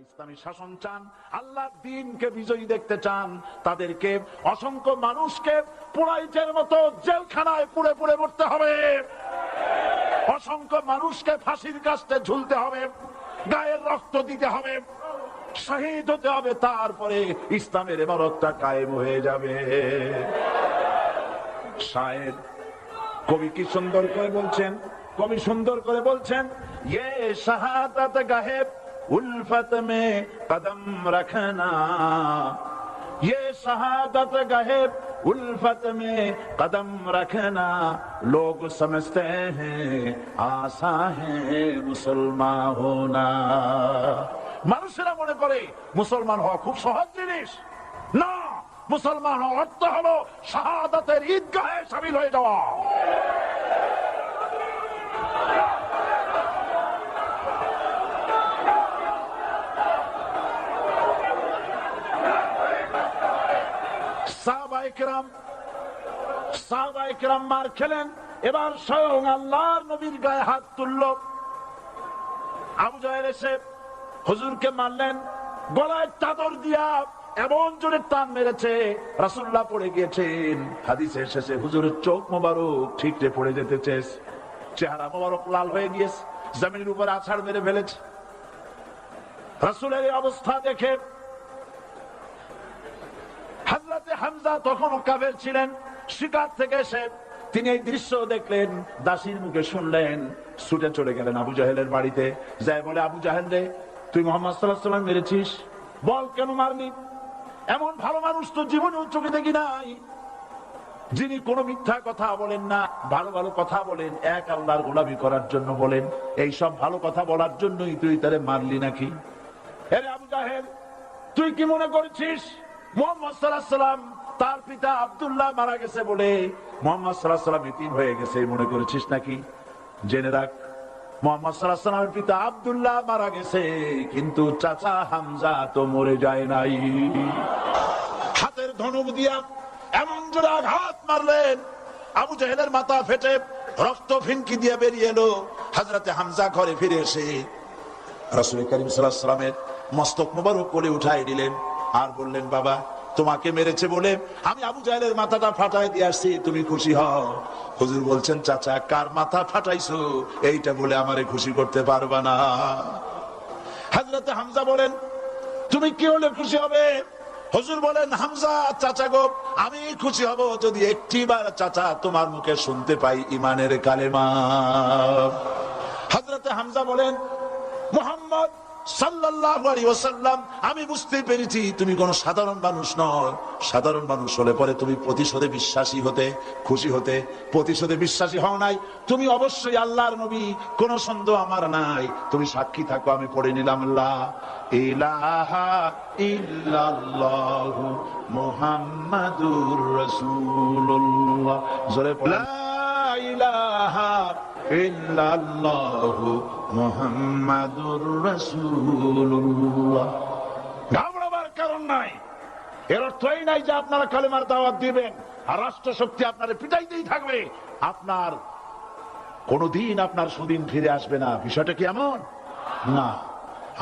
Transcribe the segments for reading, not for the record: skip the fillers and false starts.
ইসলামী শাসন চান, আল্লাহর দ্বীনকে বিজয়ী দেখতে চান, তাদেরকে অসংখ্য মানুষকে পোড়াইটের মতো জেলখানায় পুড়ে পুড়ে মরতে হবে, অসংখ্য মানুষকে ফাঁসির কাস্তে ঝুলতে হবে, গায়ের রক্ত দিতে হবে, শহীদ হতে হবে, তারপরে ইসলামের ইমারতটা কায়েম হয়ে যাবে। শায়ের কবি কি সুন্দর করে বলছেন, কবি সুন্দর করে বলছেন, ये शहादत गाहे उल्फत में कदम रखना, ये शहादत गाहे उल्फत में कदम रखना, लोग समझते हैं आसा है मुसलमान होना। মানুষেরা মনে করে মুসলমান হওয়া খুব সহজ জিনিস। না, মুসলমান হওয়ার অর্থ হলো শাহাদাতের ঈদগাহে শামিল হয়ে যাওয়া। সাহাবায়ে কেরাম মার খেলেন, এবার স্বয়ং আল্লাহর নবীর গায়ে হাত তুলল। আবু জাহেল এসে হুজুরকে মারলেন, গলায় চাদর দিয়া এমন জোরে টান মেরেছে রাসূলুল্লাহ পড়ে গিয়েছেন। হাদিসে এসেছে হুজুরের চোখ মোবারক ঠিকরে পড়ে যেতেছে, চেহারা মোবারক লাল হয়ে গিয়েছে, জমিনের উপর আছাড় মেরে ফেলেছে। রাসূলের এই অবস্থা দেখে হযরতে হামজা তখনও কাফের ছিলেন, শিকার থেকে এসে তিনি এই দৃশ্য দেখলেন, দাসীর মুখে শুনলেন, ছুটে চলে গেলেন আবু জাহেলের বাড়িতে। যাই বলে, আবু জাহেল রে, তুই মুহাম্মদ সাল্লাল্লাহু আলাইহি ওয়াসাল্লাম মেরেছিস, বল কেন মারলি? এমন ভালো মানুষ তো জীবনে চোখে দেখি নাই, যিনি কোনো মিথ্যা কথা বলেন না, ভালো ভালো কথা বলেন, এক আল্লাহর গোলামি করার জন্য বলেন। এই সব ভালো কথা বলার জন্যই তুই তারে মারলি নাকি? আরে আবু জাহেল, তুই কি মনে করছিস মুহাম্মদ সাল্লাল্লাহু আলাইহি ওয়াসাল্লাম তার পিতা আব্দুল্লাহ মারা গেছে বলে মুহাম্মদ সাল্লাল্লাহু আলাইহি ওয়াসাল্লাম ইতিম হয়ে গেছে মনে করেছিস নাকি? জেনে রাখ, মুহাম্মদ সাল্লাল্লাহু আলাইহি ওয়াসাল্লামের পিতা আব্দুল্লাহ মারা গেছে, কিন্তু চাচা হামজা তো মরে যায় নাই। হাতের ধনুক দিয়া এমন জোরে আঘাত মারলেন, আবু জাহেলের মাথা ফেটে রক্ত ফিনকি দিয়ে বেরিয়ে এলো। হযরতে হামজা ঘরে ফিরে এসে রাসূল করিম সাল্লাল্লাহু আলাইহি ওয়াসাল্লামের মস্তক মোবারক কোলে উঠাই দিলেন আর বললেন, বাবা, তোমাকে মেরেছে বলে আমি আবু জাহেলের মাথাটা ফাটাই দিয়ে আসছি, তুমি খুশি হও। হুজুর বলছেন, চাচা, কার মাথা ফাটাইছো এইটা বলে আমারে খুশি করতে পারবা না। হযরতে হামজা বলেন, তুমি কি হলে খুশি হবে? হুজুর বলেন, হামজা চাচা গো, আমি খুশি হব যদি একটিবার চাচা তোমার মুখে শুনতে পাই ঈমানের কালেমা। হযরতে হামজা বলেন, মুহাম্মদ সাল্লাল্লাহু আলাইহি ওয়াসাল্লাম, আমি বুঝতে পেরেছি তুমি কোন সাধারণ মানুষ নও। সাধারণ মানুষ হলে পরে তুমি প্রতিশোধে বিশ্বাসী হতে, খুশি হতে। প্রতিশোধে বিশ্বাসী হও নাই, তুমি অবশ্যই আল্লাহর নবী, কোন সন্দেহ আমার নাই। তুমি সাক্ষী থাকো, আমি পড়ে নিলাম, লা ইলাহা ইল্লাল্লাহু মুহাম্মাদুর রাসূলুল্লাহ। জোরে পড়ো, লা ইলাহা ইল্লাল্লাহু মুহাম্মাদুর রাসূলুল্লাহ। ঘাবড়াবার কারণ নাই। এর অর্থ এই নাই যে আপনারা কালেমার দাওয়াত দিবেন আর রাষ্ট্রশক্তি আপনারা পিটাইতেই থাকবে, আপনার কোনদিন আপনার সুদিন ফিরে আসবে না। বিষয়টা কি এমন না।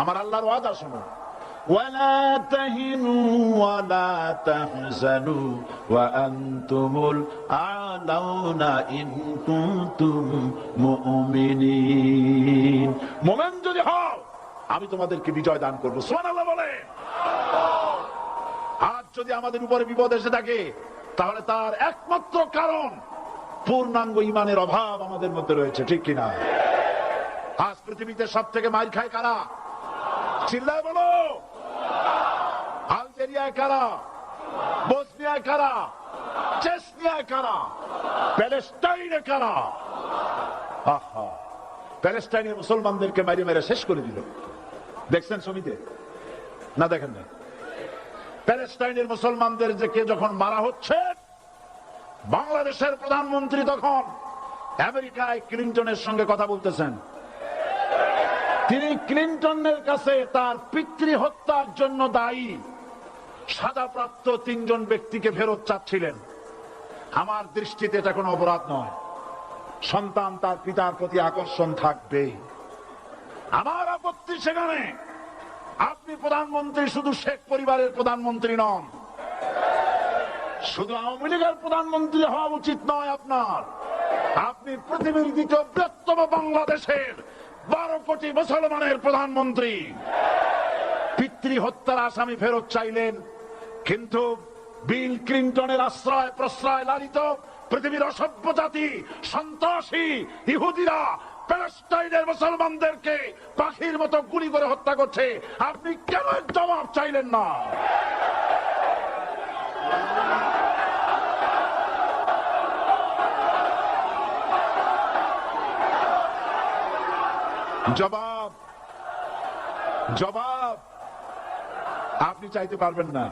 আমার আল্লাহর ওয়াদা শুনুন, ولا تهنوا ولا تحزنوا وأنتم الأعلون إن كنتم مؤمنين। মুমিন যদি হও, আমি তোমাদেরকে বিজয় দান করব। সুবহানাল্লাহ বলে। আজ যদি আমাদের উপরে বিপদ এসে থাকে, তাহলে তার একমাত্র কারণ পূর্ণাঙ্গ ঈমানের অভাব আমাদের মধ্যে রয়েছে, ঠিক কিনা? আজ পৃথিবীতে সব থেকে মার খায় কারা? চিল্লায় বলো। আলজেরিয়ায় কারা? বসনিয়ায় কারা? চেচনিয়ায় কারা? প্যালেস্টাইনে কারা? আহা, প্যালেস্টাইনের মুসলমানদেরকে মেরে মেরে শেষ করে দিল। দেখছেন ছবিতে না? দেখেন না? প্যালেস্টাইনের মুসলমানদের যখন মারা হচ্ছে, বাংলাদেশের প্রধানমন্ত্রী তখন আমেরিকায় ক্লিনটনের সঙ্গে কথা বলতেছেন। তিনি ক্লিনটনের কাছে তার পিতৃ হত্যার জন্য দায়ী সাজাপ্রাপ্ত 3 জন ব্যক্তিকে ফেরত চাচ্ছিলেন। আমার দৃষ্টিতে এটা কোনো অপরাধ নয়। সন্তান তার পিতার প্রতি আকর্ষণ থাকবে। আমার আপত্তি সেখানে আপনি আপনি প্রধানমন্ত্রী শুধু শেখ পরিবারের প্রধানমন্ত্রী নন, শুধু আওয়ামী লীগের প্রধানমন্ত্রী হওয়া উচিত নয় আপনার। আপনি পৃথিবীর দ্বিতীয় বৃহত্তম বাংলাদেশের 12 কোটি মুসলমানের প্রধানমন্ত্রী। পিতৃ হত্যার আসামি ফেরত চাইলেন, কিন্তু বিল ক্লিন্টনের আশ্রয় প্রশ্রয় লালিত পৃথিবীর অসভ্য জাতি সন্ত্রাসী ইহুদিরা প্যালেস্টাইনের মুসলমানদেরকে পাখির মতো গুলি করে হত্যা করছে। আপনি কেন জবাব চাইলেন না? জবাব জবাব আপনি চাইতে পারবেন না,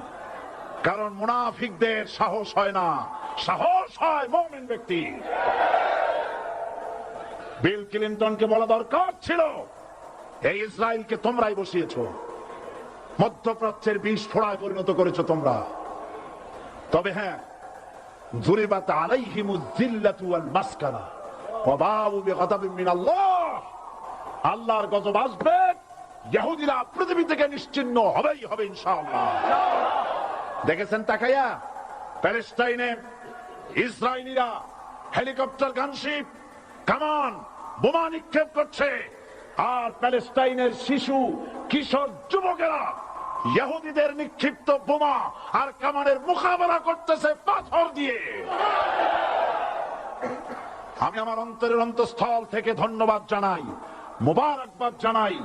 কারণ মুনাফিকদের সাহস হয় না, সাহস হয় মুমিন ব্যক্তি। বিল ক্লিন্টনকে বলা দরকার ছিল, এই ইসরায়েলকে তোমরাই বসিয়েছো, মধ্যপ্রাচ্যের বিষ ফোড়ায় পরিণত করেছো তোমরা। তবে হ্যাঁ, যুরিবাত আলাইহিমুয যিল্লাতু ওয়াল মাসকানা ওয়া বাউ বিগাদাবিন মিনাল্লাহ, আল্লাহর গজব আসবে, ইহুদিরা পৃথিবী থেকে নিশ্চিহ্ন হবেই হবে ইনশাআল্লাহ। দেখেছেন তাকাইয়া প্যালেস্টাইনে ইসরায়েলিরা হেলিকপ্টার গানশিপ কামান বোমা নিক্ষেপ করছে, আর প্যালেস্টাইনের শিশু কিশোর যুবকেরা ইহুদিদের নিক্ষিপ্ত বোমা আর কামানের মোকাবেলা করতেছে পাথর দিয়ে। আমি আমার অন্তরের অন্তঃস্থল থেকে ধন্যবাদ জানাই, মোবারকবাদ জানাই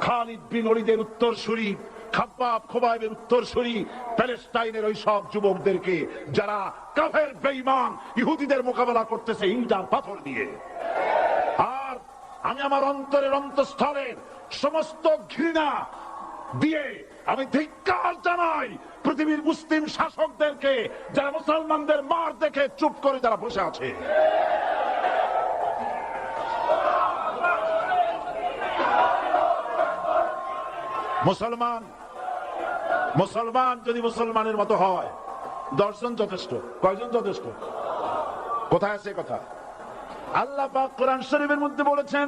খালিদ বিন ওলীদের উত্তরসূরি, খাব্বাব খোবাইবের উত্তরসূরি প্যালেস্টাইনের ওই সব যুবকদেরকে যারা কাফের বেঈমান ইহুদিদের মোকাবেলা করতেছে ইট আর পাথর দিয়ে। আর আমি আমার অন্তরের অন্তঃস্থলের সমস্ত ঘৃণা দিয়ে আমি ধিক্কার জানাই পৃথিবীর মুসলিম শাসকদেরকে, যারা মুসলমানদের মার দেখে চুপ করে যারা বসে আছে। মুসলমান যদি মুসলমানের মতো হয়, 10 জন যথেষ্ট, কয়জন যথেষ্ট? কোথায় আছে কথা? আল্লাহ পাক কোরআন শরীফের মধ্যে বলেছেন,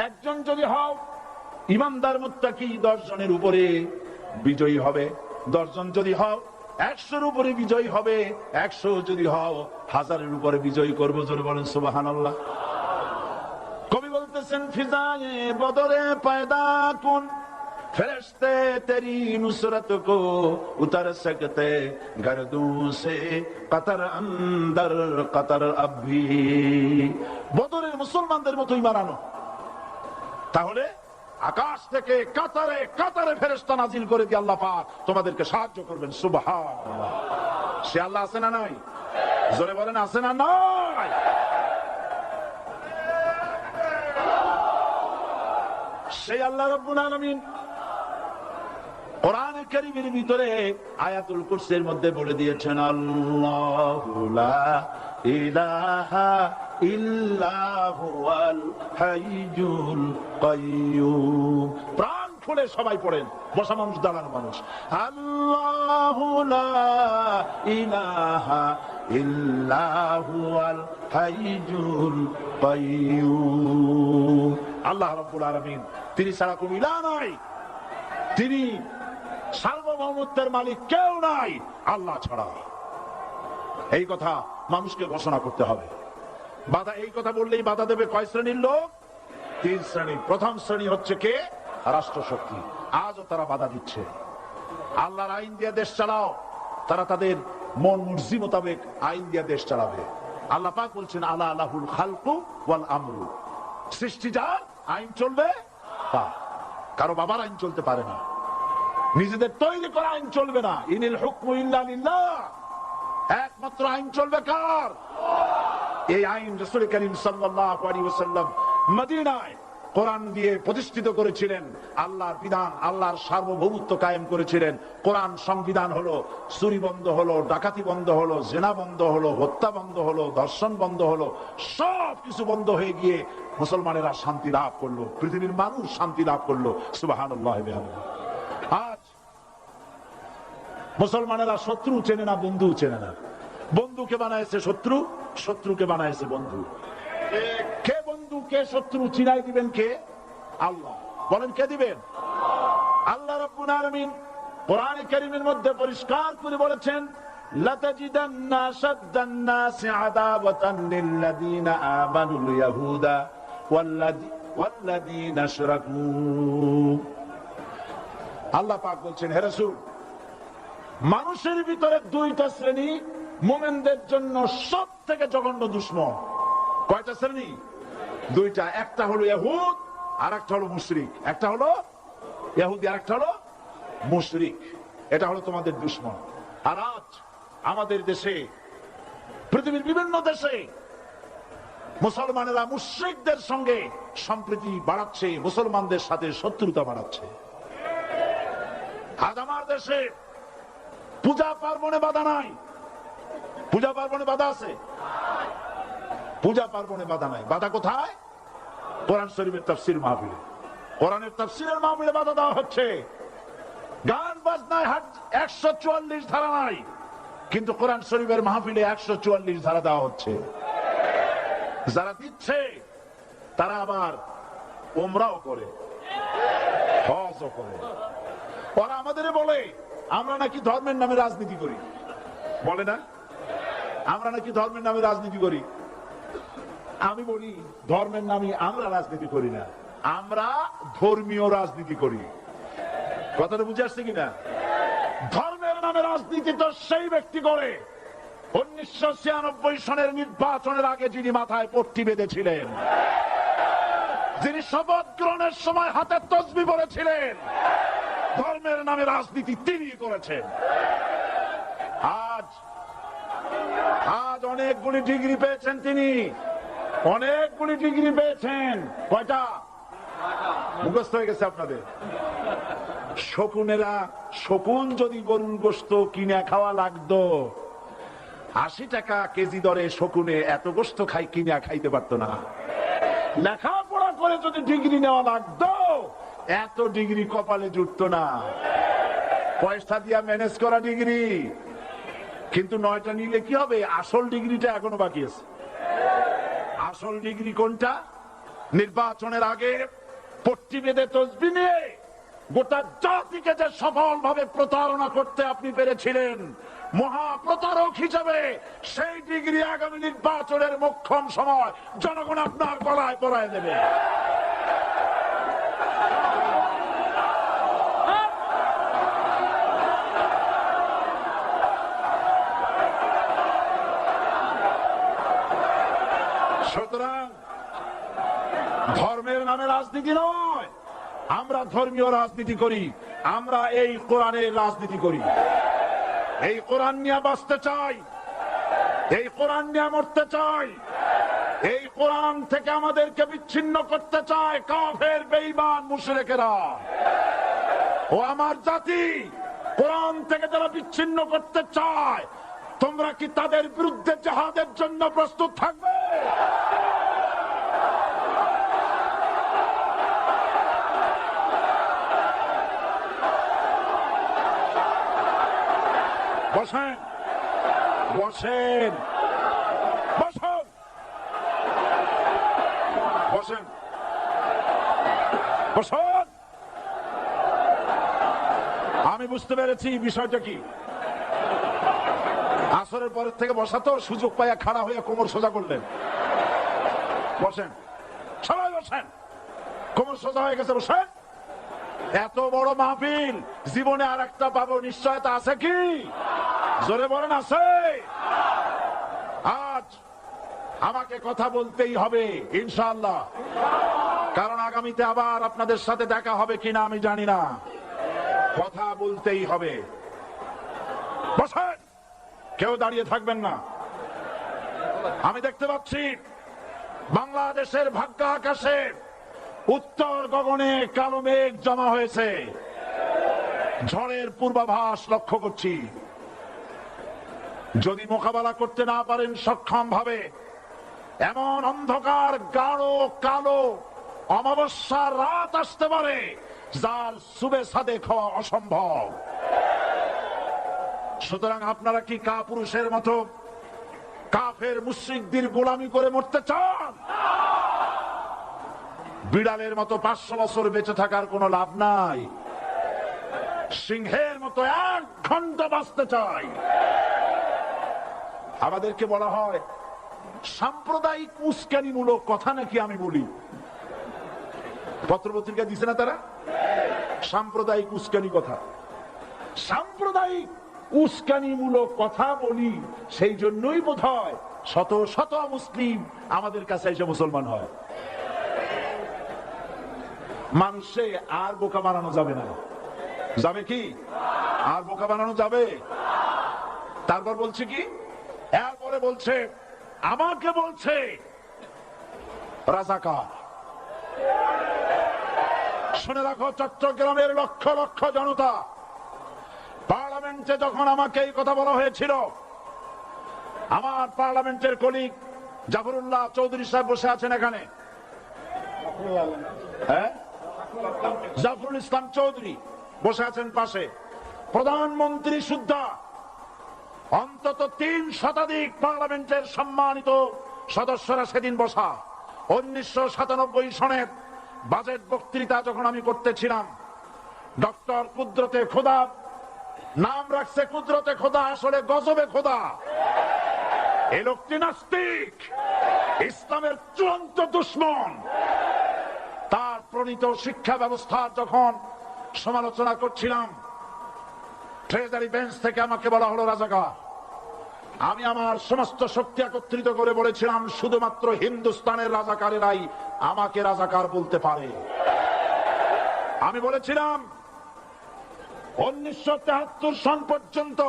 একজন যদি হও ইমানদার মুত্তাকি 10 জনের উপরে বিজয়ী হবে, 10 জন যদি হও 100-র উপরে বিজয়ী হবে, 100 যদি হও 1000-এর উপরে বিজয়ী করবো। জোরে বলেন সুবহানাল্লাহ। কবি বলতেছেন, ফিজায়ে বদরে পয়দা কুন ফেরেশতে তেরি নুসরত কো উতার সকতে গর্দু সে কতর আন্দর কতর আবি। বদরের মুসলমানদের মতো ঈমান আনো, তাহলে আকাশ থেকে কাতারে কাতারে ফেরেশতা নাজিল করে দিয়ে আল্লাহ পাক তোমাদেরকে সাহায্য করবেন। সুবহানাল্লাহ। সে আল্লাহ আছে না নাই? জোরে বলেন আছে না নাই? সেই আল্লাহ রাব্বুল আলামিন কোরআন কারীমের ভিতরে আয়াতুল কুরসির মধ্যে বলে দিয়েছেন, আল্লাহু লা ইলাহা ইল্লা হুয়াল হাইয়ুল কাইয়্যুম। প্রাণ খুলে সবাই পড়েন, বসা মানুষ দাঁড়ানো মানুষ। আল্লাহু লা ইলাহা ইল্লা হুয়াল হাইয়ুল কাইয়্যুম। আল্লাহ রাব্বুল আলামিন, তিনি ছাড়া কোনো ইলাহ নাই, তিনি সার্বভৌমত্বের মালিক কেউ নাই আল্লাহ ছাড়া। এই কথা মানুষকে ঘোষণা করতে হবে। বাধা, এই কথা বললেই বাধা দেবে কয় শ্রেণীর লোক? 3 শ্রেণী। প্রথম শ্রেণী হচ্ছে কে? রাষ্ট্রশক্তি। আজও তারা বাধা দিচ্ছে। আল্লাহর আইন দিয়ে দেশ চালাও, তারা তাদের মন মর্জি মোতাবেক আইন দিয়ে দেশ চালাবে। আল্লাহ পাক বলছেন, আলা লাহুল খালকু ওয়াল আমরু, সৃষ্টি যার আইন চলবে তা। কারো বাবার আইন চলতে পারে না, নিজেদের তৈরি করা আইন চলবে না। ইনিল হুকমু ইল্লা লিল্লাহ, একমাত্র আইন চলবে কার? এই আইন রাসূল করিম সাল্লাল্লাহু আলাইহি ওয়াসাল্লাম মদিনায় কোরআন দিয়ে প্রতিষ্ঠিত করেছিলেন। আল্লাহর বিধান, আল্লাহর সার্বভৌমত্ব কায়েম করেছিলেন। কোরআন সংবিধান হলো, চুরি বন্ধ হলো, ডাকাতি বন্ধ হলো, জেনা বন্ধ হলো, হত্যা বন্ধ হলো, ধর্ষণ বন্ধ হলো, সব কিছু বন্ধ হয়ে গিয়ে মুসলমানেরা শান্তি লাভ করলো, পৃথিবীর মানুষ শান্তি লাভ করলো। সুবহানাল্লাহ। আজ মুসলমানেরা শত্রু চেনে না, বন্ধু চেনে না। বন্ধুকে বানাইছে শত্রু, শত্রুকে বানাইছে বন্ধু। কে বন্ধু কে শত্রু চিনাই দিবেন কে? আল্লাহ। বলেন কে দিবেন? আল্লাহ রাব্বুল আলামিন কোরআন কারীমের মধ্যে পরিষ্কার করে বলেছেন, লাতাজিদান্না আশাদ্দান নাসি আদাওয়াতান লিল্লাযীনা আমানুল ইয়াহুদা ওয়াল্লাযীনা আশরাকু। আল্লাহ পাক বলছেন, হে রাসূল, মানুষের ভিতরে দুইটা শ্রেণী মুমিনদের জন্য সবথেকে জঘন্য দুশমন। কয়টা শ্রেণী? দুইটা। একটা হলো ইহুদ আর একটা হলো মুশরিক। একটা হলো ইহুদি আর একটা হলো মুশরিক। এটা হলো তোমাদের দুশমন। আর আজ আমাদের দেশে, পৃথিবীর বিভিন্ন দেশে মুসলমানেরা মুশরিকদের সঙ্গে সম্প্রীতি বাড়াচ্ছে, মুসলমানদের সাথে শত্রুতা বাড়াচ্ছে। আজ আমার দেশে পূজা পার্বণে বাধা নাই। পূজা পার্বণে বাধা আছে? পূজা পার্বণে বাধা নাই। বাধা কোথায়? কোরআন শরীফের তাফসীর মাহফিলে। কোরআনের তাফসীরের মাহফিলে বাধা দেওয়া হচ্ছে। গান বাজনায় 144 ধারা নাই, কিন্তু কোরআন শরীফের মাহফিলে 144 ধারা দেওয়া হচ্ছে। যারা দিচ্ছে তারা আবার ওমরাও করে, হজও করে। ওরা আমাদের বলে আমরা নাকি ধর্মের নামে রাজনীতি করি। বলে না আমরা নাকি ধর্মের নামে রাজনীতি করি? আমি বলি, ধর্মের নামে আমরা রাজনীতি করি না, আমরা ধর্মীয় রাজনীতি করি। কথাটা বুঝে আসছে কিনা? ধর্মের নামে রাজনীতি তো সেই ব্যক্তি করে 1996 সনের নির্বাচনের আগে যিনি মাথায় পট্টি বেঁধেছিলেন, যিনি শপথ গ্রহণের সময় হাতে তসবিহ পড়েছিলেন। ধর্মের নামে রাজনীতি তিনি করেছেন। আজ অনেকগুলি ডিগ্রি পেয়েছেন তিনি, অনেকগুলি ডিগ্রি পেয়েছেন। কয়টা? মুখস্থ হয়ে গেছে আপনাদের। শকুনেরা, শকুন যদি গরুর গোশত কিনে খাওয়া লাগতো, 80 টাকা কেজি দরে শকুনে এত গোশত কিনে খাইতে পারতো না। লেখাপড়া করে যদি ডিগ্রি নেওয়া লাগতো, এত ডিগ্রি কপালে জুটতো না। পয়সা দিয়া ম্যানেজ করা ডিগ্রি, কিন্তু 9টা নিলে কি হবে? আসল ডিগ্রিটা এখনো বাকি আছে। আসল ডিগ্রি কোনটা? নির্বাচনের আগে পট্টি বেঁধে তসবিহ নিয়ে গোটা জাতিকে যে সফলভাবে প্রতারণা করতে আপনি পেরেছিলেন মহাপ্রতারক হিসেবে, সেই ডিগ্রি আগামী নির্বাচনের মোক্ষম সময় জনগণ আপনার গলায় পরায় দেবে। সুতরাং ধর্মের নামে রাজনীতি নয়, আমরা ধর্মীয় রাজনীতি করি। আমরা এই কোরআনের রাজনীতি করি। এই কোরআন নিয়ে বাঁচতে চাই, এই কোরআন নিয়ে মরতে চাই। এই কোরআন থেকে আমাদেরকে বিচ্ছিন্ন করতে চায় কাফের, বেঈমান, মুশরিকেরা। ও আমার জাতি, কোরআন থেকে যারা বিচ্ছিন্ন করতে চায়, তোমরা কি তাদের বিরুদ্ধে জিহাদের জন্য প্রস্তুত থাকবে? বসেন, বসেন, বসেন, বসেন, বসেন। আমি বুঝতে পেরেছি বিষয়টা কি। আসরের পরের থেকে বসা তো, সুযোগ পাইয়া খাড়া হইয়া কোমর সোজা করলেন। বসেন, সবাই বসেন। কোমর সোজা হয়ে গেছে, বসেন। এত বড় মাহফিল, জীবনে আর একটা পাবো নিশ্চয়তা আছে কি? জোরে বলেন, আছে? আজ আমাকে কথা বলতেই হবে ইনশাআল্লাহ, কারণ আগামীতে আবার আপনাদের সাথে দেখা হবে কিনা আমি জানি না। কথা বলতেই হবে। বসেন, কেউ দাঁড়িয়ে থাকবেন না। আমি দেখতে পাচ্ছি বাংলাদেশের ভাগ্য আকাশে উত্তর গগনে কালো মেঘ জমা হয়েছে। ঝড়ের পূর্বাভাস লক্ষ্য করছি। যদি মোকাবেলা করতে না পারেন সক্ষম ভাবে, এমন অন্ধকার গাঢ় কালো অমাবস্যার রাত আসতে পারে যার সুবে সাদে খাওয়া অসম্ভব। সুতরাং আপনারা কি কাপুরুষের মতো কাফের মুশরিকদের গোলামি করে মরতে চান? বিড়ালের মতো 500 বছর বেঁচে থাকার কোনো লাভ নাই। সিংহের মতো 1 ঘন্টা বাঁচতে চাই। আমাদেরকে বলা হয় সাম্প্রদায়িক উস্কানিমূলক কথা নাকি আমি বলি। পত্রপত্রিকা দিছে না তারা? সাম্প্রদায়িক উস্কানি কথা, সাম্প্রদায়িক উস্কানিমূলক কথা বলি, সেই জন্যই বোধহয় শত শত মুসলিম আমাদের কাছে এসে মুসলমান হয়। মানুষে আর বোকা বানানো যাবে না। যাবে কি? আর বোকা বানানো যাবে? তারপর বলছে কি? এরপরে বলছে, আমাকে বলছে রাজাকার। শুনে রাখো চট্টগ্রামের লক্ষ লক্ষ জনতা, পার্লামেন্টে যখন আমাকে এই কথা বলা হয়েছিল, আমার পার্লামেন্টের কলিগ জাফরুল্লাহ চৌধুরী সাহেব বসে আছেন এখানে, হ্যাঁ, জাফরুল ইসলাম চৌধুরী বসে আছেন পাশে, প্রধানমন্ত্রী সুদ্ধা, অন্তত 3 শতাধিক পার্লামেন্টের সম্মানিত সদস্যরা সেদিন বসা। 1997 সনের বাজেট বক্তৃতা যখন আমি করতেছিলাম, ডক্টর কুদরতে খোদা, নাম রাখছে কুদরতে খোদা, আসলে গজবে খোদা। এই লোকটি নাস্তিক, ইসলামের চূড়ান্ত দুশমন। তার প্রণীত শিক্ষা ব্যবস্থার যখন সমালোচনা করছিলাম, ট্রেজারি বেঞ্চ থেকে আমাকে বলা হলো রাজাকার। আমি আমার সমস্ত শক্তি একত্রিত করে বলেছিলাম, শুধুমাত্র হিন্দুস্তানের রাজাকারেরাই আমাকে রাজাকার বলতে পারে। আমি বলেছিলাম 1973 সন পর্যন্ত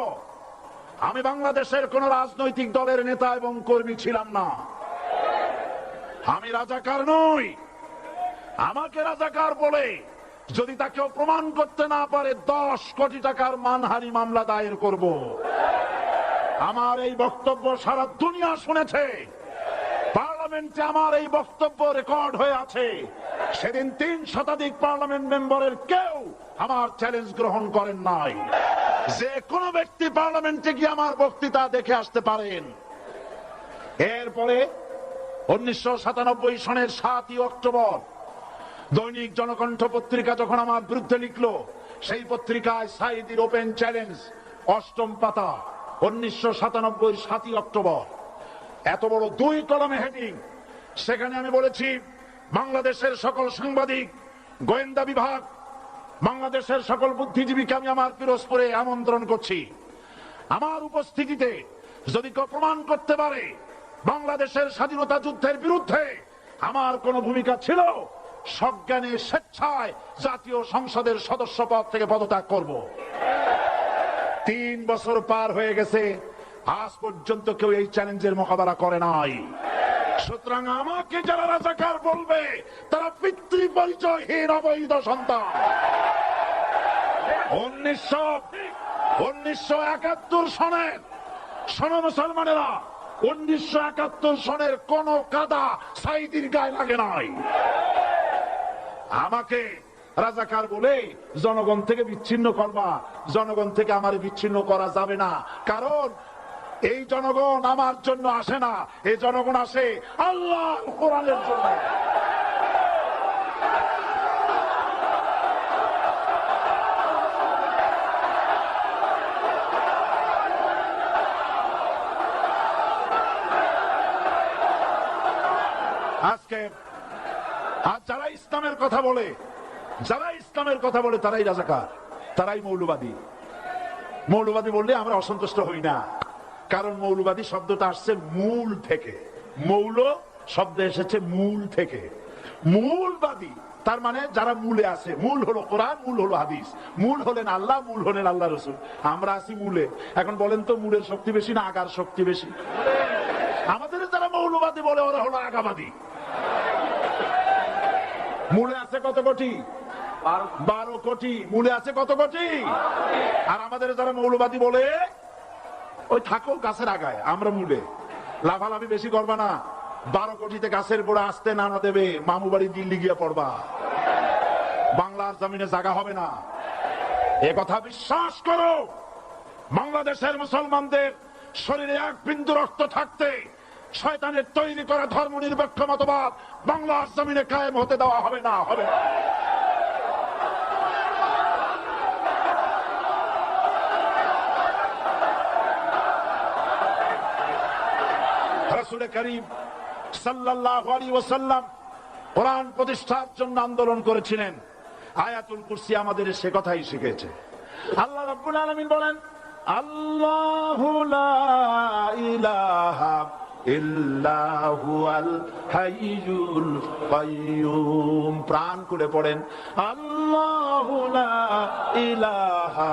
আমি বাংলাদেশের কোন রাজনৈতিক দলের নেতা এবং কর্মী ছিলাম না। আমি রাজাকার নই। আমাকে রাজাকার বলে যদি তাকে প্রমাণ করতে না পারে 10 কোটি টাকার মানহানি মামলা দায়ের করব। আমার এই বক্তব্য সারা দুনিয়া শুনেছে, পার্লামেন্টে আমার এই বক্তব্য রেকর্ড হয়ে আছে। সেদিন 3 শতাধিক পার্লামেন্ট মেম্বারের কেউ আমার চ্যালেঞ্জ গ্রহণ করেন নাই। যে কোনো ব্যক্তি পার্লামেন্টে গিয়ে আমার বক্তৃতা দেখে আসতে পারেন। এরপরে 1997 সনের 7ই অক্টোবর দৈনিক জনকণ্ঠ পত্রিকা যখন আমার বিরুদ্ধে লিখলো, সেই পত্রিকায় সাইদির ওপেন চ্যালেঞ্জ 8ম পাতা, 1997 7ই অক্টোবর, এত বড় 2 কলমে হেডিং। সেখানে আমি বলেছি, বাংলাদেশের সকল সাংবাদিক, গোয়েন্দা বিভাগ, বাংলাদেশের সকল বুদ্ধিজীবীকে আমি আমার পিরোজপুরে আমন্ত্রণ করছি। আমার উপস্থিতিতে যদি কেউ প্রমাণ করতে পারে বাংলাদেশের স্বাধীনতা যুদ্ধের বিরুদ্ধে আমার কোন ভূমিকা ছিল, সজ্ঞানে স্বেচ্ছায় জাতীয় সংসদের সদস্য পদ থেকে পদত্যাগ করব। 3 বছর পার হয়ে গেছে, আজ পর্যন্ত কেউ এই চ্যালেঞ্জের মোকাবেলা করে নাই। সুতরাং আমাকে যারা রাজাকার বলবে তারা পিতৃ পরিচয়হীন অবৈধ সন্তান। 1971 সনের, শোনো মুসলমানেরা, 1971 সনের কোন কাদা সাইদির গায়ে লাগে নাই। আমাকে রাজাকার বলে জনগণ থেকে বিচ্ছিন্ন করবা, জনগণ থেকে আমার বিচ্ছিন্ন করা যাবে না। কারণ এই জনগণ আমার জন্য আসে না, এই জনগণ আসে আল্লাহর কোরআনের জন্য। আজকে আর যারা ইসলামের কথা বলে, যারা ইসলামের কথা বলে তারাই রাজাকার, তারাই মৌলবাদী। মৌলবাদী বললে আমরা অসন্তুষ্ট হই না, কারণ মৌলবাদী শব্দটা আসছে মূল থেকে। মৌল শব্দ এসেছে মূল থেকে। মূলবাদী তার মানে যারা মূলে আছে। মূল হলো কোরআন, মূল হলো হাদিস, মূল হলেন আল্লাহ, মূল হলেন আল্লাহ রসুল। আমরা আছি মূলে। এখন বলেন তো মূলের শক্তি বেশি না আগার শক্তি বেশি? আমাদের যারা মৌলবাদী বলে ওরা হলো আগাবাদী। মূলে আছে কত কোটি? 12 কোটি। মূলে আছে কত কোটি? আর আমাদের যারা মৌলবাদী বলে ওই থাকো গাছের আগায়, আমরা মূলে। লাফালাফি বেশি করবা না, 12 কোটিতে গাছের গোড়া আসতে না না দেবে, মামু বাড়ি দিল্লি গিয়ে পড়বা, বাংলার জমিনে জায়গা হবে না। এ কথা বিশ্বাস করো। বাংলাদেশের মুসলমানদের শরীরে 1 বিন্দু রক্ত থাকতে শয়তানের তৈরি করা ধর্ম নিরপেক্ষ মতবাদ বাংলার জমিনে কায়েম হতে দেওয়া হবে না, হবে না। রাসূল করিম সাল্লাল্লাহু আলাইহি ওয়াসাল্লাম কোরআন প্রতিষ্ঠার জন্য আন্দোলন করেছিলেন। আয়াতুল কুরসি আমাদের সে কথাই শিখেছে। আল্লাহ রাব্বুল আলামিন বলেন, আল্লাহু লা ইলাহা ইল্লা হুয়াল হাইয়ুল কাইয়্যুম। প্রাণ করে পড়েন, আল্লাহু লা ইলাহা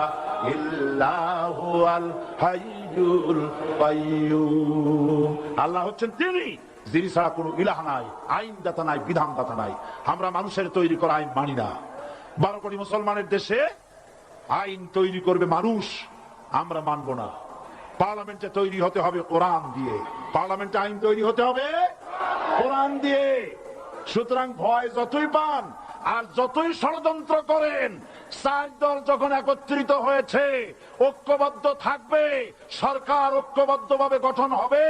ইল্লা হুয়াল হাইয়ুল কাইয়্যুম। আল্লাহ হচ্ছেন তিনি, যিনি ছাড়া কোনো ইলাহ নাই, আইনদাতা নাই, বিধানদাতা নাই। আমরা মানুষের তৈরি করা আইন মানি না। 12 কোটি মুসলমানের দেশে আইন তৈরি করবে মানুষ, আমরা মানব না। পার্লামেন্টে তৈরি হতে হবে কোরআন দিয়ে, পার্লামেন্টে আইন তৈরি হতে হবে কোরআন দিয়ে। সুতরাং ভয় যতই পান আর যতই ষড়যন্ত্র করেন, 4 দল যখন একত্রিত হয়েছে, ঐক্যবদ্ধ থাকবে, সরকার ঐক্যবদ্ধভাবে গঠন হবে,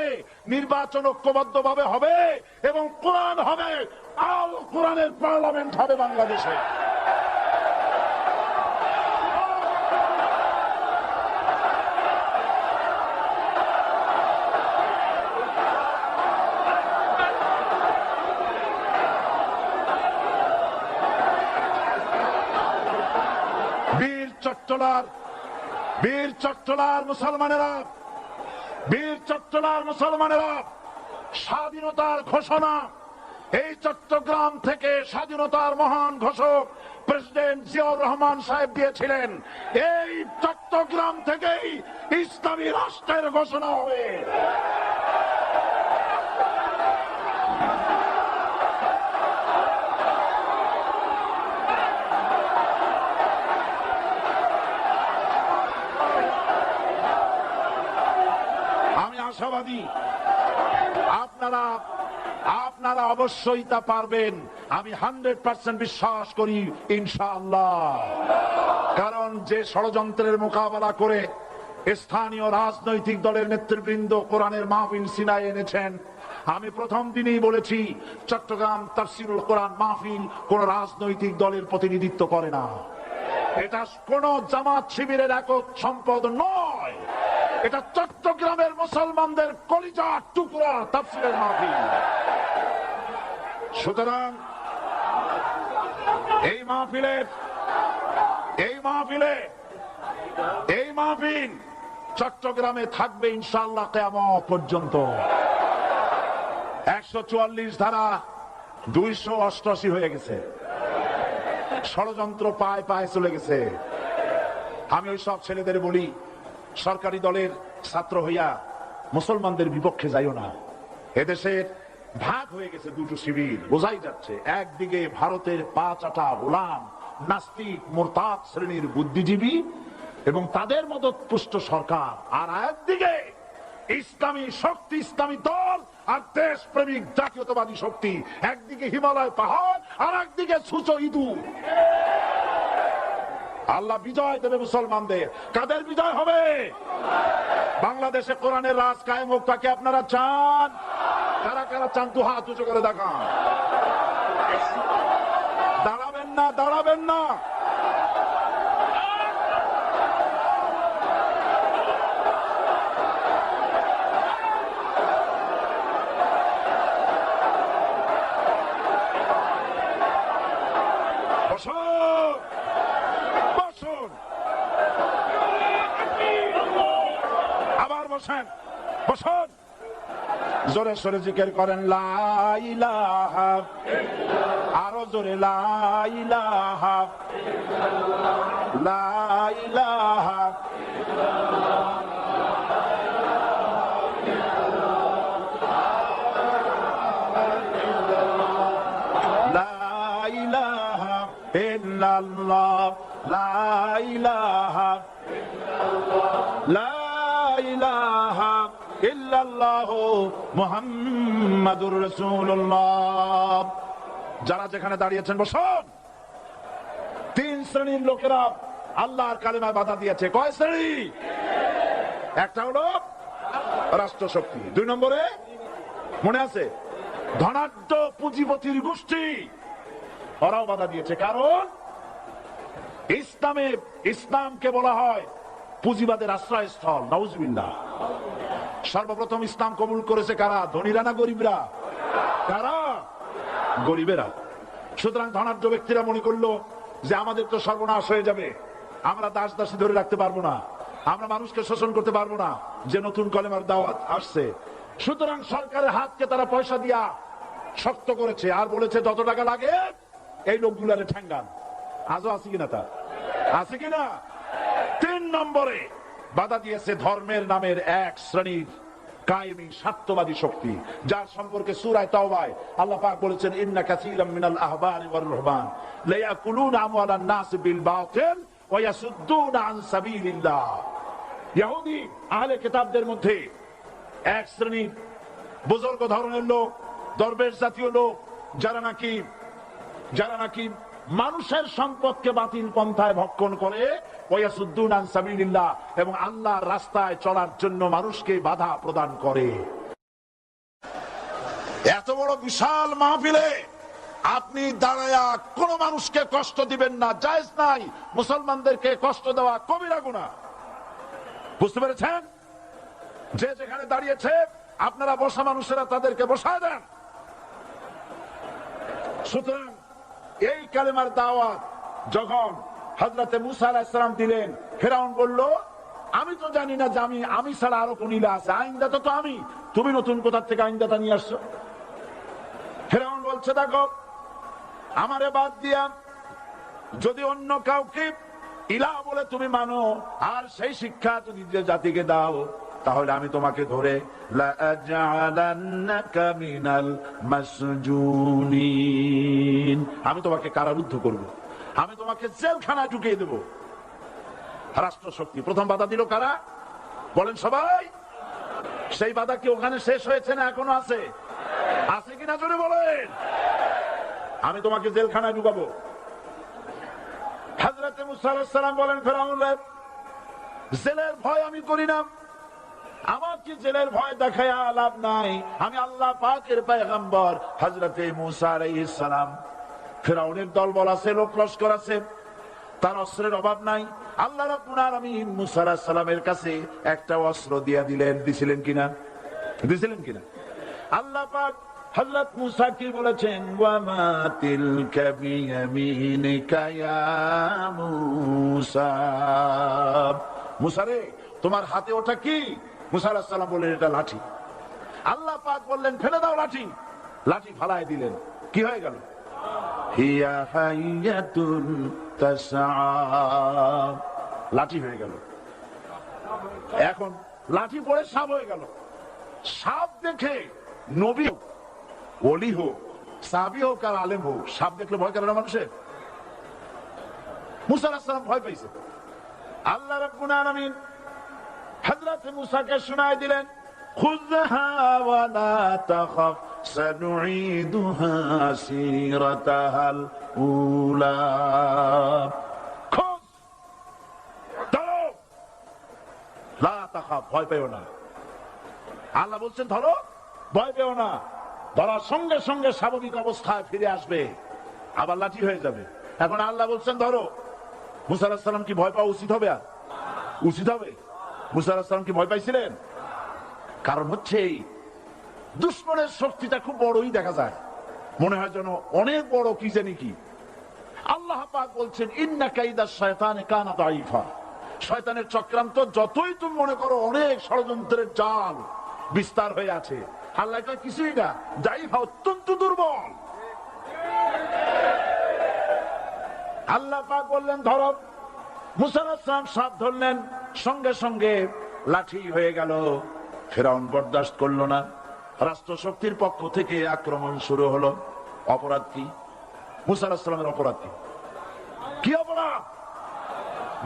নির্বাচন ঐক্যবদ্ধভাবে হবে এবং কোরআন হবে, আল কোরআনের পার্লামেন্ট হবে বাংলাদেশে। বীর চট্টলার মুসলমানেরা স্বাধীনতার ঘোষণা, এই চট্টগ্রাম থেকে স্বাধীনতার মহান ঘোষক প্রেসিডেন্ট জিয়াউর রহমান সাহেব দিয়েছিলেন। এই চট্টগ্রাম থেকেই ইসলামী রাষ্ট্রের ঘোষণা হবে। আশাবাদী আপনারা অবশ্যই তা পারবেন। আমি 100% বিশ্বাস করি ইনশাআল্লাহ। কারণ যে ষড়যন্ত্রের মোকাবেলা করে স্থানীয় রাজনৈতিক দলের নেতৃবৃন্দ কোরআনের মাহফিল সিনায় এনেছেন, আমি প্রথম দিনেই বলেছি চট্টগ্রাম তাফসীরুল কোরআন মাহফিল কোন রাজনৈতিক দলের প্রতিনিধিত্ব করে না। এটা কোন জামাত শিবিরের একক সম্পদ নয়, এটা চট্টগ্রামের মুসলমানদের কলিজার টুকরা তাফসীরের মাহফিল। সুতরাং এই মাহফিল চট্টগ্রামে থাকবে ইনশাআল্লাহ কিয়ামত পর্যন্ত। 144 ধারা 288 হয়ে গেছে, ষড়যন্ত্র পায় পায় চলে গেছে। আমি ওই সব ছেলেদের বলি, সরকারি দলের ছাত্র হইয়া মুসলমানদের বিপক্ষে যাইও না। এদেশের ভাগ হয়ে গেছে দুটো শিবির, বোঝাই যাচ্ছে। একদিকে ভারতের 5 আটা গোলাম নাস্তিক মুরতাদ শ্রেণীর বুদ্ধিজীবী এবং তাদের মদত পুষ্ট সরকার, আর একদিকে ইসলামী শক্তি, ইসলামী দল আর দেশ প্রেমিক জাতীয়তাবাদী শক্তি। একদিকে হিমালয় পাহাড় আর একদিকে সূচো ইঁদুর। আল্লাহ বিজয় দেবে মুসলমানদের। কাদের বিজয় হবে? বাংলাদেশে কোরআনের রাজ কায়েম হোক, তাকে আপনারা চান? কারা কারা চান? তো হাত উঁচু করে দেখান। দাঁড়াবেন না। আবার বসেন। জোরে সরে জিকির করেন লা ইলাহা, আরো জোরে লা ইলাহা, লা ইলাহা, লা ইলাহা ইল্লাল্লাহ, লা ইলাহা, লা ইলাহা ইল্লাল্লাহু মুহাম্মাদুর রাসূলুল্লাহ। যারা যেখানে দাঁড়িয়েছেন বসুন। 3 শ্রেণীর লোকেরা আল্লাহর কালেমায় বাধা দিয়েছে। কয় শ্রেণী? একটা হলো রাষ্ট্রশক্তি, 2 নম্বরে মনে আছে ধনাঢ্য পুঁজিপতির গোষ্ঠী, ওরাও বাধা দিয়েছে। কারণ ইসলামকে বলা হয় পুঁজিবাদের আশ্রয়স্থল। নাউজুবিল্লাহ। সর্বপ্রথম ইসলাম কবুল করেছে কারা? ধনীরা না গরিবরা? কারা? গরিবেরা। সুতরাং ধনাঢ্য ব্যক্তিরা মনে করলো যে আমাদের তো সর্বনাশ হয়ে যাবে, আমরা দাস দাসী ধরে রাখতে পারবো না, আমরা মানুষকে শোষণ করতে পারবো না, যে নতুন কলেমার দাওয়াত আসছে। সুতরাং সরকারের হাতকে তারা পয়সা দিয়া শক্ত করেছে আর বলেছে যত টাকা লাগে এই লোকগুলারে ঠ্যাঙ্গান। আজও আছে কিনা? তা আছে কিনা? 3 নম্বরে বাধা দিয়েছে ধর্মের নামের এক শ্রেণীর কায়েমি স্বার্থবাদী শক্তি, যার সম্পর্কে সূরা তাওবায় আল্লাহ পাক বলেছেন ইন্না কাসীরাম মিনাল আহবারি ওয়ার রুহবান লা ইয়াকুলুনা আমওয়ালান নাস বিল বাতিল ওয়া ইয়াসুদ্দুনা আন সাবিলিল্লাহ। ইহুদি আহলে কিতাবদের মধ্যে এক শ্রেণীর বুজুর্গ ধরনের লোক, দরবেশ জাতীয় লোক, যারা নাকি মানুষের সম্পদকে বাতিল পন্থায় ভক্ষণ করে, ওয়াসুদ্দুনা আন সাবিলিল্লাহ, এবং আল্লাহর রাস্তায় চলার জন্য মানুষকে বাধা প্রদান করে। এত বড় বিশাল মাহফিলে আপনি দাঁড়ায়া কোন মানুষকে কষ্ট দিবেন না, জায়েজ নাই। মুসলমানদেরকে কষ্ট দেওয়া কবিরা গুনাহ। বুঝতে পেরেছেন? যে যেখানে দাঁড়িয়েছে আপনারা বসা মানুষেরা তাদেরকে বসায় দেন। সুতরাং এই কালেমার দাওয়াত যখন হযরতে মুসা আলাইহিস সালাম দিলেন, ফিরআউন বলল আমি তো জানি না যে আমি ছাড়া আরো কোন ইলাহ আছে, আইনদাতা তো আমি, তুমি নতুন কোথা থেকে আইনদাতা নিয়ে আসছো? ফিরআউন বলছে দেখো, আমারে বাদ দিয়া যদি অন্য কাউকে ইলাহ বলে তুমি মানো আর সেই শিক্ষা যদি নিজের জাতিকে দাও, তাহলে আমি তোমাকে ধরে লাআজআলান্নাকা মিনাল মাসজুনিন, আমি তোমাকে কারারুদ্ধ করব, আমি তোমাকে জেলখানায় ঢুকিয়ে দেব। রাষ্ট্রশক্তি প্রথম বাধা দিল কারা? বলেন সবাই। সেই বাধা কি ওখানে শেষ হয়েছে না এখনো আছে? আছে কিনা জোরে বলেন। আমি তোমাকে জেলখানায় ঢুকাবো। হযরতে মুসা আলাইহিস সালাম বলেন ফিরআউন, জেলের ভয় আমি করি না, আমাকে জেলের ভয় দেখায়া লাভ নাই, আমি আল্লাহ পাকের পয়গম্বর হযরতে মুসা আলাইহিস সালাম। ফিরআউনের দলবল আছে, লোক লস্কর আছে, তার অস্ত্রের অভাব নাই। আল্লাহ রাব্বুল আলামিন মুসা আলাইহিস সালামের কাছে একটা অস্ত্র দিয়া দিলেন। দিছিলেন কিনা? আল্লাহ পাক হযরত মুসা কি বলেছেন? ওয়া মা তিলকা বিয়ামিনিকা ইয়া মুসা, মুসা রে তোমার হাতে ওটা কি? মুসা আলাইহিস সালাম বললেন এটা লাঠি। আল্লাহ পাক বললেন ফেলে দাও লাঠি। লাঠি ফালায় দিলেন। কি হয়ে গেল? হিয়া হাইয়াতুন তাসআ, লাঠি হয়ে গেল। এখন লাঠি পড়ে সাপ হয়ে গেল। সাপ দেখে নবী হোক, ওলি হোক, সাহাবী হোক আর আলেম হোক, সাপ দেখলে ভয় করে না মানুষের? মুসা আলাইহিস সালাম ভয় পেয়েছে। আল্লাহ রাব্বুল আলামিন হযরত মুসাকে শোনায় দিলেন, খুযহা ওয়া লা তাখাফ সানুঈদুহা সিরাতাহাল উলা, খুয ধরো, লা তাখাফ ভয় পেও না। আল্লাহ বলছেন ধরো, ভয় পেও না। ধরার সঙ্গে সঙ্গে স্বাভাবিক অবস্থায় ফিরে আসবে, আবার লাঠি হয়ে যাবে। এখন আল্লাহ বলছেন ধরো। মুসা আলাইহিস সালাম কি ভয় পাওয়া উচিত হবে? আর উচিত হবে? মুসা আলাইহিস সালাম কি ভয় পাইছিলেন? কারণ হচ্ছে দুশমনের শক্তিটা খুব বড়ই দেখা যায়, মনে হয় যেন অনেক বড় কি জানি কি। আল্লাহ পাক বলছেন ইন্না কাইদা শায়তানি কানা দাঈফা, শয়তানের চক্রান্ত যতই তুমি মনে করো অনেক ষড়যন্ত্রের জাল বিস্তার হয়ে আছে, আল্লাহ কয় কিছুই না, দাঈফা অত্যন্ত দুর্বল। আল্লাহ পাক বললেন ধরো। মুসা আলাইহিস সালাম সাপ ধরলেন, সঙ্গে সঙ্গে লাঠি হয়ে গেল। ফিরআউন বরদাস্ত করলো না, রাষ্ট্রশক্তির পক্ষ থেকে আক্রমণ শুরু হলো। অপরাধ কি? মুসা আলাইহিস সালামের অপরাধ কি অপরাধ?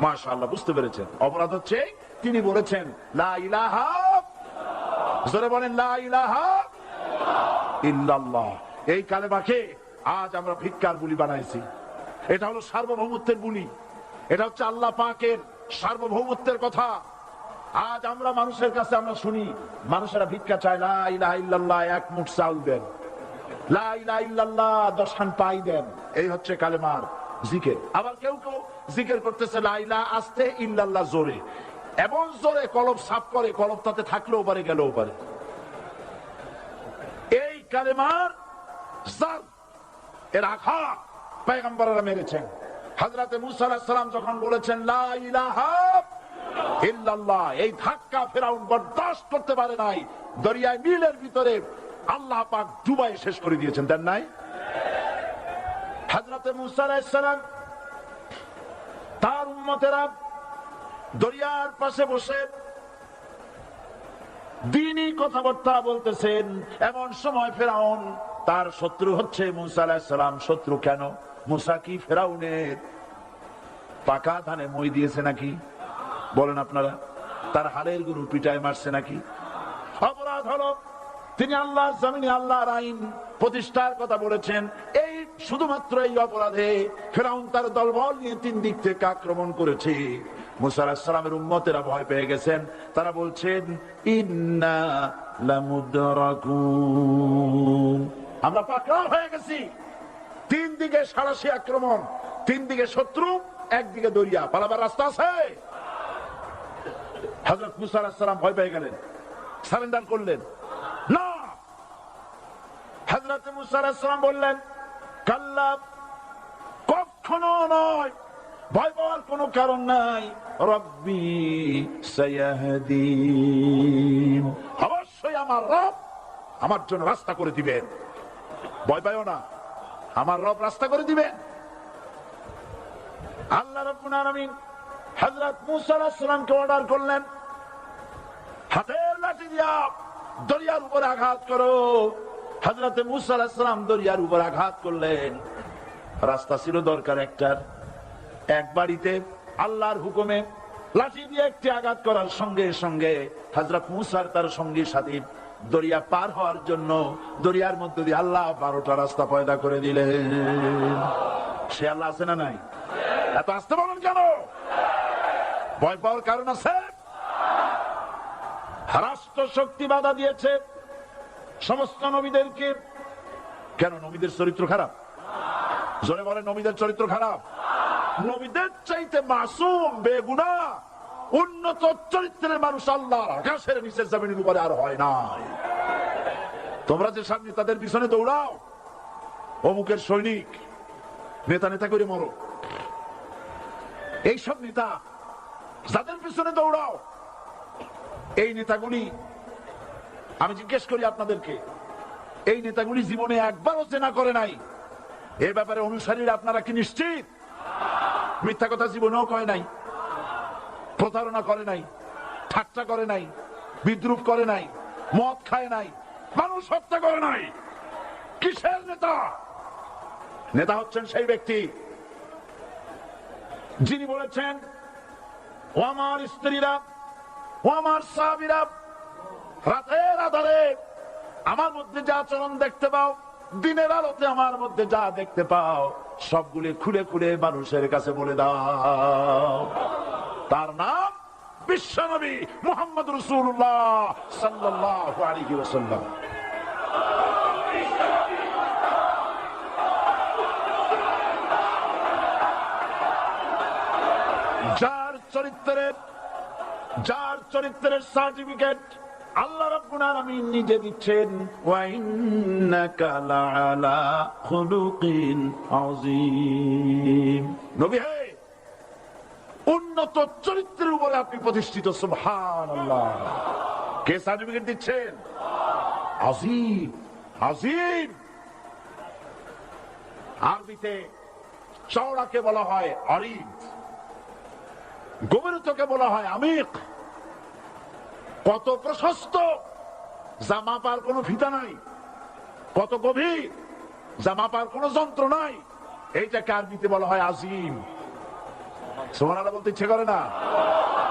মাশাআল্লাহ বুঝতে পেরেছেন। অপরাধ হচ্ছে তিনি বলেছেন লা ইলাহা, জোরে বলেন লা ইলাহা ইল্লাল্লাহ। এই কালেমাকে আজ আমরা ভিক্ষার বুলি বানাইছি। এটা হলো সার্বভৌমত্বের বুলি, এটা হচ্ছে আল্লাহ পাকের সার্বভৌমত্বের কথা। আজ আমরা মানুষের কাছে আমরা শুনি মানুষেরা ভিক্ষা চায়, লা ইলাহা ইল্লাল্লাহ, এক মুঠ চাউল দেন, লা ইলাহা ইল্লাল্লাহ 10 খান পাই দেন। এই হচ্ছে কালেমার জিকির। আবার কেউ কেউ জিকির করতেছে লা ইলাহা আস্তে, ইল্লাল্লাহ জোরে। এমন জোরে কলব সাফ করে, কলব তাতে থাকলেও পারে গেলেও পারে। এই কালেমার জার এর আঘাত পয়গম্বররা মেরেছেন। হযরতে মুসা আলাইহিস সালাম যখন বলেছেন লা ইলাহা ইল্লাল্লাহ, এই ধাক্কা ফেরাউন বরদাস্ত করতে পারে নাই। দরিয়ায় নীলের ভিতরে আল্লাহ পাক ডুবাই শেষ করে দিয়েছেন, দেন নাই? হযরতে মুসা আলাইহিস সালাম তার উম্মতেরা দরিয়ার পাশে বসে দ্বীনি কথাবার্তা বলতেছেন। এমন সময় ফেরাউন, তার শত্রু হচ্ছে মুসা আলাইহিস সালাম। শত্রু কেন? মুসা কি ফেরাউনের পাকা ধানে মই দিয়েছে নাকি? বলেন আপনারা, তার হালের গরু পিটায় মারছে নাকি? অপরাধ হলো তিনি আল্লাহর জমিনে আল্লাহর আইন প্রতিষ্ঠার কথা বলেছেন। এই শুধুমাত্র এই অপরাধে ফেরাউন তার দলবল নিয়ে 3 দিক থেকে আক্রমণ করেছে। মুসা আলাইহিস সালামের উম্মতেরা ভয় পেয়ে গেছেন। তারা বলছেন ইন্না লামুদরাকুন, আমরা পাকড়াও হয়ে গেছি। 3 দিকে সারাশি আক্রমণ, 3 দিকে শত্রু, একদিকে দরিয়া, পালাবার রাস্তা আছে? হযরত মুসা আলাইহিস সালাম ভয় পেয়ে গেলেন, সারেন্ডার করলেন না। হযরত মুসা আলাইহিস সালাম বললেন কাল্লা, কখনো নয়, ভয় পাওয়ার কোনো কারণ নাই। রব্বি সায়াহদিন, অবশ্যই আমার রব আমার জন্য রাস্তা করে দিবেন। ভয় পাইও না, আমার রব রাস্তা করে দিবেন। আল্লাহ রাব্বুল আলামিন হযরত মুসা আলাইহিস সালামকে অর্ডার করলেন, হাতের লাঠি দিয়া দরিয়ার উপর আঘাত করো। হযরত মুসা আলাইহিস সালাম দরিয়ার উপর আঘাত করলেন। রাস্তা ছিল দরকার একটার, এক বাড়িতে আল্লাহর হুকুমে লাঠি দিয়ে একটি আঘাত করার সঙ্গে সঙ্গে হযরত মুসার তার সঙ্গী সাথী দরিয়া পার হওয়ার জন্য দরিয়ার মধ্যে দিয়ে আল্লাহ 12টা রাস্তা পয়দা করে দিলেন। সে আল্লাহ আছে না নাই? এত আসতে বলেন কেন? ভয় পাওয়ার কারণ আছে? রাষ্ট্র শক্তি বাধা দিয়েছে সমস্ত নবীদেরকে। কেন? নবীদের চরিত্র খারাপ? জোরে বলে, নবীদের চরিত্র খারাপ? নবীদের চাইতে মাসুম বেগুনাহ উন্নত চরিত্রের মানুষ আল্লাহর আকাশের নিচে জমিনের উপরে আর হয় না। তোমরা যে সামনে তাদের পিছনে দৌড়াও, অমুকের সৈনিক, নেতা নেতা করে মরো, এইসব নেতা যাদের পিছনে দৌড়াও, এই নেতাগুলি, আমি জিজ্ঞেস করি আপনাদেরকে, এই নেতাগুলি জীবনে একবারও জেনা করে নাই? এ ব্যাপারে অনুসারীরা আপনারা কি নিশ্চিত? মিথ্যা কথা জীবনেও কয় নাই, প্রতারণা করে নাই, ঠাট্টা করে নাই, বিদ্রুপ করে নাই, মদ খায় নাই, মানুষ হত্যা করে নাই। কিসের নেতা? নেতা হচ্ছেন সেই ব্যক্তি যিনি বলেছেন, ও আমার স্ত্রীরা, ও আমার সাহাবীরা, রাতের আধারে আমার মধ্যে যা আচরণ দেখতে পাও, দিনের আলোতে আমার মধ্যে যা দেখতে পাও, সবগুলি খুলে খুলে মানুষের কাছে বলে দাও। তার নাম বিশ্বনবী মুহাম্মদ রাসূলুল্লাহ সাল্লাল্লাহু আলাইহি ওয়াসাল্লাম। যার চরিত্রের সার্টিফিকেট আল্লাহ রাব্বুল আলামিন নিজে দিচ্ছেন, ওয়া ইন্নাকা লাআলা খুলুকিন আযীম। নবী হে, উন্নত চরিত্রের উপরে আপনি প্রতিষ্ঠিত। সুবহানাল্লাহ। কে সার্টিফিকেট দিচ্ছেন? আযীম, আযীম। আরবিতে চওড়াকে বলা হয় আরিদ, গভীরতাকে বলা হয় আমিক। কত প্রশস্ত, যা মাপার কোনো ফিতা নাই, কত গভীর, যা মাপার কোনো যন্ত্র নাই, এইটাকে আরবিতে বলা হয় আযীম। সুবহানাল্লাহ বলতে ইচ্ছে করে না?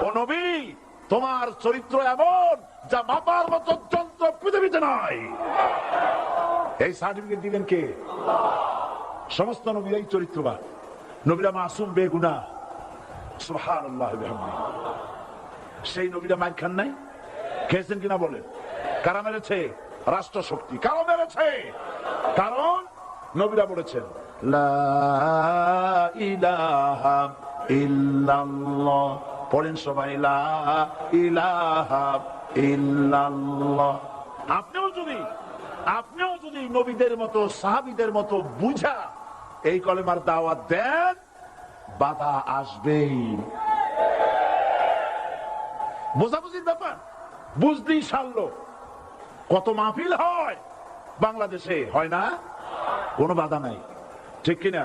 ও নবী, তোমার চরিত্র এমন যা মাপার মতো যন্ত্র পৃথিবীতে নাই। এই সার্টিফিকেট দিলেন কে? সমস্ত নবীরাই চরিত্রবান, নবীরা মাসুম বেগুনাহ। সুবহানাল্লাহ বিহামদিহি। সেই নবীরা মার খান নাই? খেয়েছেন কিনা বলেন? কারা মেরেছে? রাষ্ট্র শক্তি। কারা মেরেছে? কারণ নবীরা বলেছেন লা ইলাহা ইল্লাল্লাহ পড়েন সবাই লা ইলাহা ইল্লাল্লাহ। আপনিও যদি নবীদের মতো সাহাবীদের মতো বুঝা এই কলেমার দাওয়াত দেন, বাধা আসবেই। বোঝাবুঝির ব্যাপার, বুঝতেই সারল। কত মাহফিল হয় বাংলাদেশে, হয় না? কোনো বাধা নাই, ঠিক কিনা?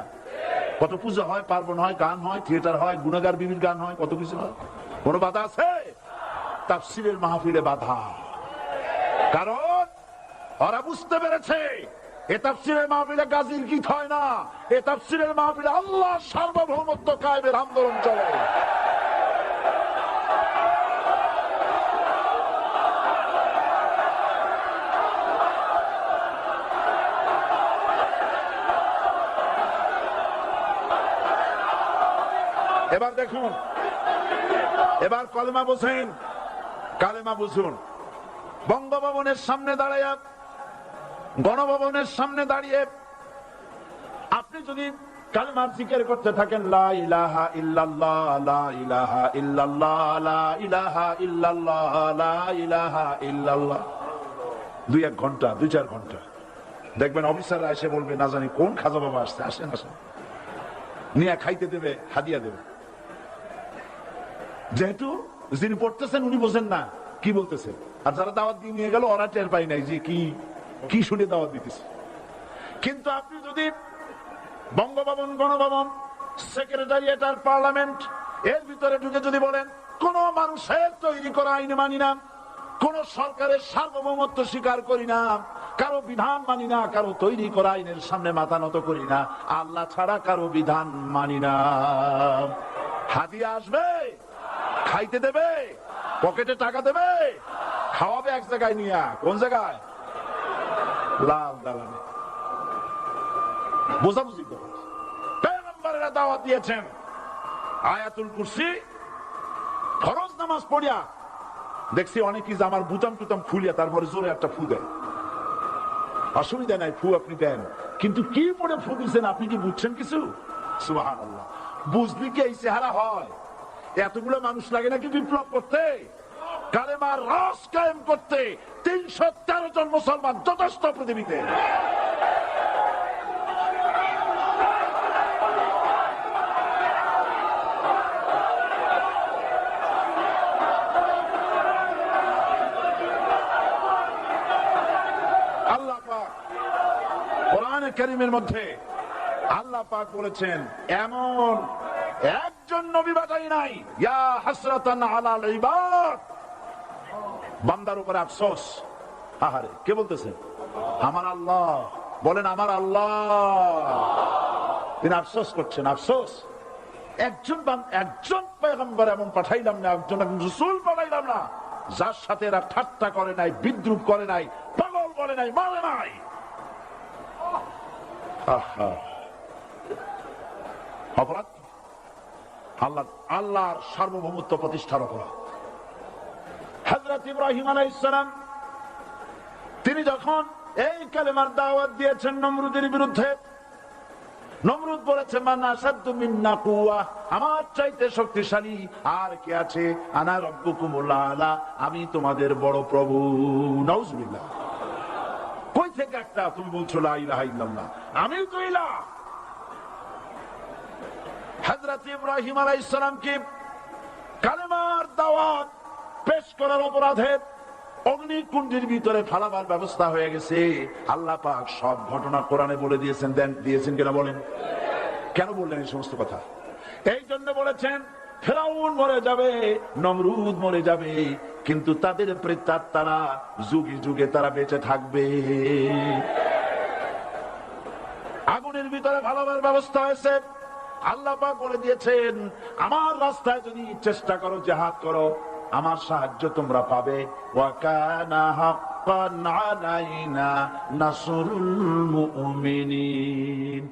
কত পূজা হয়, পার্বণ হয়, গান হয়, থিয়েটার হয়, গুনাগার বিবির গান হয়, কত কিছু হয়। কোনো বাধা আছে? তাফসীরের মাহফিলে বাধা। কারণ ওরা বুঝতে পেরেছে এ তাফসীরের মাহফিলে গাজীর গীত হয় না, এ তাফসীরের মাহফিলে আল্লাহ সার্বভৌমত্ব কায়েমের আন্দোলন চলে। এবার দেখুন, এবার কলেমা বোঝেন, কালেমা বুঝুন। বঙ্গভবনের সামনে দাঁড়াইয়া, গণভবনের সামনে দাঁড়িয়ে আপনি যদি কালেমার জিকির করতে থাকেন, লা ইলাহা ইল্লাল্লাহ, লা ইলাহা ইল্লাল্লাহ, লা ইলাহা ইল্লাল্লাহ, লা ইলাহা ইল্লাল্লাহ, 2-1 ঘন্টা, 2-4 ঘন্টা, দেখবেন অফিসাররা এসে বলবে, না জানি কোন খাজা বাবা আসছে, আসেন আসেন, নিয়ে খাইতে দেবে, হাদিয়া দেবে। যেহেতু যিনি পড়তেছেন উনি বোঝেন না কি বলতেছেন, আর যারা দাওয়াত দিয়ে নিয়ে গেল ওরা টের পায় নাই যে কি শুনে দাওয়াত দিতেছে। কিন্তু আপনি যদি বঙ্গভবন, গণভবন, সেক্রেটারিয়েট আর পার্লামেন্ট এর ভিতরে ঢুকে যদি বলেন, কোন মানুষের তৈরি করা আইন মানি না, কোন সরকারের সার্বভৌমত্ব স্বীকার করি না, কারো বিধান মানি না, কারো তৈরি করা আইনের সামনে মাথা নত করি না, আল্লাহ ছাড়া কারো বিধান মানি না, হাদিয়া আসবে, খাইতে দেবে, পকেটে টাকা দেবে, খাওয়াবে এক জায়গায় নিয়ে। কোন জায়গায়? লাল দালানে। বোঝাবুঝি করে পয়গম্বরেরা দাওয়াত দিয়েছেন আয়াতুল কুরসি, ফরজ নামাজ পড়িয়া দেখছি অনেকেই জামার বুতাম টুতাম খুলিয়া তারপরে জোরে একটা ফু দেয়। অসুবিধা নাই, ফু আপনি দেন, কিন্তু কি পড়ে ফু দিচ্ছেন আপনি কি বুঝছেন কিছু? সুবহানাল্লাহ। বুঝলি কি এই চেহারা হয়? এতগুলো মানুষ লাগে নাকি বিপ্লব করতে, কালেমার রস কায়েম করতে? 313 জন মুসলমান যথেষ্ট পৃথিবীতে। আল্লাহ পাক কোরআনে কারীমের মধ্যে আল্লাহ পাক বলেছেন, এমন একজন নবী পাঠাই নাই, ইয়া হাসরাতান আলাল ইবাদ, বান্দার উপরে আফসোস। আহারে, কে বলতেছেন? আমার আল্লাহ। বলেন আমার আল্লাহ। তিনি আফসোস করছেন, আফসোস একজন পয়গম্বর এমন পাঠাইলাম না, একজন রাসূল পাঠাইলাম না যার সাথে এরা ঠাট্টা করে নাই, বিদ্রুপ করে নাই, পাগল বলে নাই, মারে নাই। অপরাধ আল্লাহর সার্বভৌমত্ব প্রতিষ্ঠার অপরাধ। হযরত ইব্রাহিম আলাইহিস সালাম তিনি যখন এই কালেমার দাওয়াত দিয়েছেন নমরুদের বিরুদ্ধে, নমরুদ বলেছে, মান আসাদ্দু মিন্না কুওয়া, আমার চাইতে শক্তিশালী আর কে আছে? আনা রাব্বুকুমুল আলা, আমি তোমাদের বড় প্রভু। নাউজুবিল্লাহ। কই থেকে একটা তুমি বলছো লা ইলাহা ইল্লাল্লাহ? আমিও তো ইলাহ। হযরত ইব্রাহিম আলাইহিস সালামকে কালেমার দাওয়াত পেশ করার অপরাধে অগ্নিকুণ্ডের ভিতরে ফালাবার ব্যবস্থা হয়ে গেছে। আল্লাহ পাক সব ঘটনা কোরআনে বলে দিয়েছেন কিনা বলেন? কেন বললেন এই সমস্ত কথা? এই জন্য বলেছেন, ফেরাউন মরে যাবে, নমরুদ মরে যাবে, কিন্তু তাদের প্রেতাত্মারা যুগে যুগে তারা বেঁচে থাকবে। আগুনের ভিতরে ফালাবার ব্যবস্থা হয়েছে। আল্লাহ পাক বলে দিয়েছেন, আমার রাস্তায় যদি চেষ্টা করো, জিহাদ করো, আমার সাহায্য তোমরা পাবে। ওয়া কানা হাক্কান আলাইনা নাসরুল মুমিনিন।